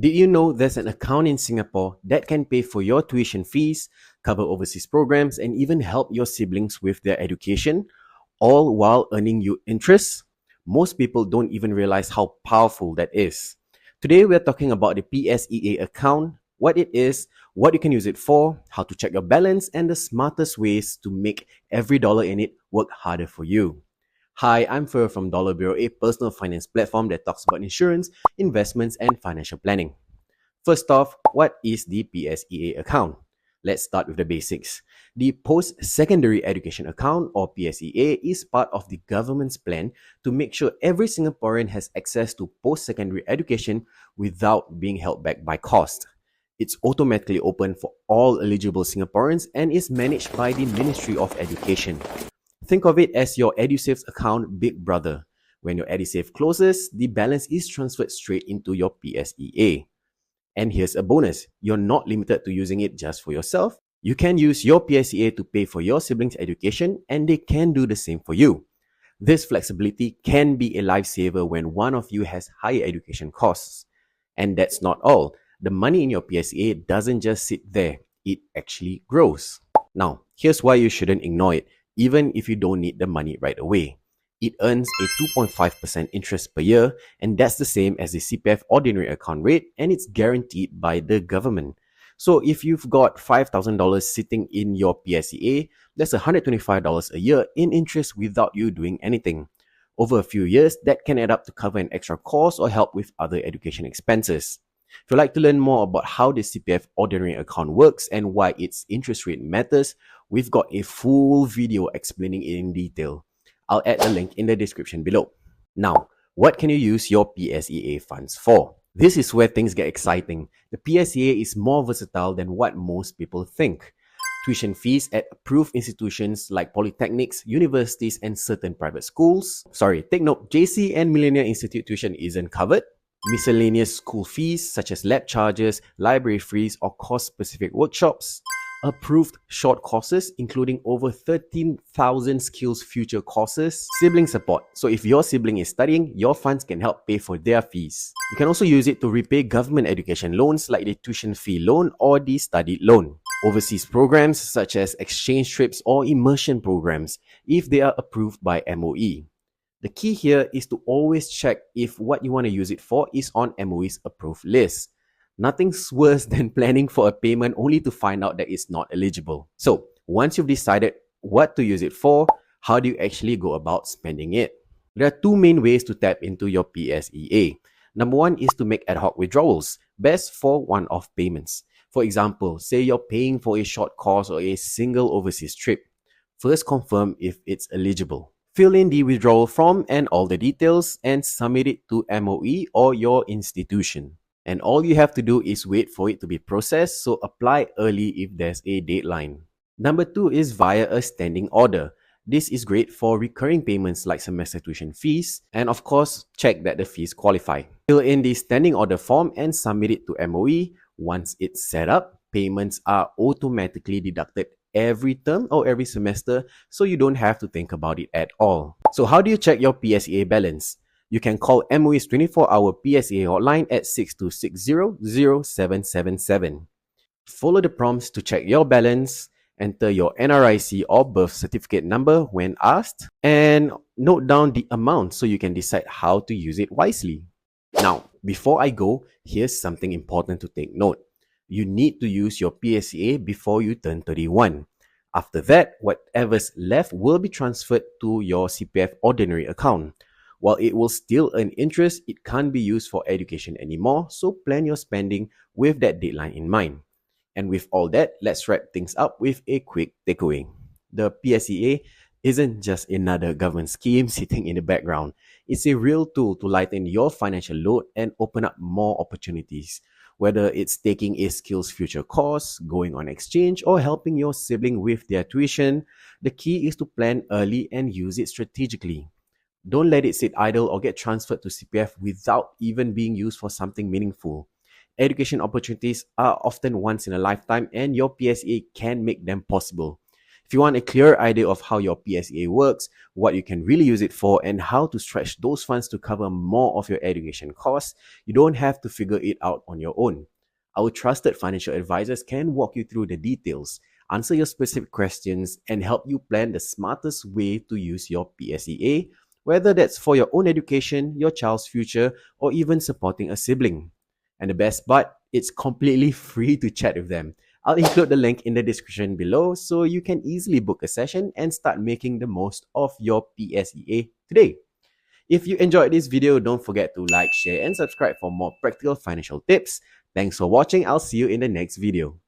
Did you know there's an account in Singapore that can pay for your tuition fees, cover overseas programs, and even help your siblings with their education, all while earning you interest? Most people don't even realize how powerful that is. Today, we're talking about the PSEA account, what it is, what you can use it for, how to check your balance, and the smartest ways to make every dollar in it work harder for you. Hi, I'm Fer from Dollar Bureau, a personal finance platform that talks about insurance, investments, and financial planning. First off, what is the PSEA account? Let's start with the basics. The Post Secondary Education Account, or PSEA, is part of the government's plan to make sure every Singaporean has access to post secondary education without being held back by cost. It's automatically open for all eligible Singaporeans and is managed by the Ministry of Education. Think of it as your EduSave's account big brother. When your EduSave closes, the balance is transferred straight into your PSEA. And here's a bonus. You're not limited to using it just for yourself. You can use your PSEA to pay for your siblings' education, and they can do the same for you. This flexibility can be a lifesaver when one of you has higher education costs. And that's not all. The money in your PSEA doesn't just sit there. It actually grows. Now, here's why you shouldn't ignore it, even if you don't need the money right away. It earns a 2.5% interest per year, and that's the same as the CPF ordinary account rate, and it's guaranteed by the government. So if you've got $5,000 sitting in your PSEA, that's $125 a year in interest without you doing anything. Over a few years, that can add up to cover an extra cost or help with other education expenses. If you'd like to learn more about how the CPF ordinary account works and why its interest rate matters, we've got a full video explaining it in detail. I'll add the link in the description below. Now, what can you use your PSEA funds for? This is where things get exciting. The PSEA is more versatile than what most people think. Tuition fees at approved institutions like polytechnics, universities, and certain private schools. Take note, JC and Millennium Institute tuition isn't covered. Miscellaneous school fees such as lab charges, library fees, or course-specific workshops. Approved short courses, including over 13,000 skills future courses. Sibling support. So if your sibling is studying, your funds can help pay for their fees. You can also use it to repay government education loans like the tuition fee loan or the study loan. Overseas programs such as exchange trips or immersion programs, if they are approved by MOE. The key here is to always check if what you want to use it for is on MOE's approved list. Nothing's worse than planning for a payment only to find out that it's not eligible. So, once you've decided what to use it for, how do you actually go about spending it? There are two main ways to tap into your PSEA. Number one is to make ad hoc withdrawals, best for one-off payments. For example, say you're paying for a short course or a single overseas trip. First, confirm if it's eligible. Fill in the withdrawal form and all the details and submit it to MOE or your institution. And all you have to do is wait for it to be processed, so apply early if there's a deadline. Number two is via a standing order. This is great for recurring payments like semester tuition fees, and of course, check that the fees qualify. Fill in the standing order form and submit it to MOE. Once it's set up, payments are automatically deducted every term or every semester, so you don't have to think about it at all. So how do you check your PSEA balance? You can call MOE's 24-hour PSEA hotline at 62600777. Follow the prompts to check your balance, enter your NRIC or birth certificate number when asked, and note down the amount so you can decide how to use it wisely. Now, before I go, here's something important to take note. You need to use your PSEA before you turn 31. After that, whatever's left will be transferred to your CPF ordinary account. While it will still earn interest, it can't be used for education anymore, so plan your spending with that deadline in mind. And with all that, let's wrap things up with a quick takeaway. The PSEA isn't just another government scheme sitting in the background. It's a real tool to lighten your financial load and open up more opportunities. Whether it's taking a skills future course, going on exchange, or helping your sibling with their tuition, the key is to plan early and use it strategically. Don't let it sit idle or get transferred to CPF without even being used for something meaningful. Education opportunities are often once in a lifetime, and your PSEA can make them possible. If you want a clear idea of how your PSEA works, what you can really use it for, and how to stretch those funds to cover more of your education costs, you don't have to figure it out on your own. Our trusted financial advisors can walk you through the details, answer your specific questions, and help you plan the smartest way to use your PSEA, whether that's for your own education, your child's future, or even supporting a sibling. And the best part, it's completely free to chat with them. I'll include the link in the description below so you can easily book a session and start making the most of your PSEA today. If you enjoyed this video, don't forget to like, share, and subscribe for more practical financial tips. Thanks for watching. I'll see you in the next video.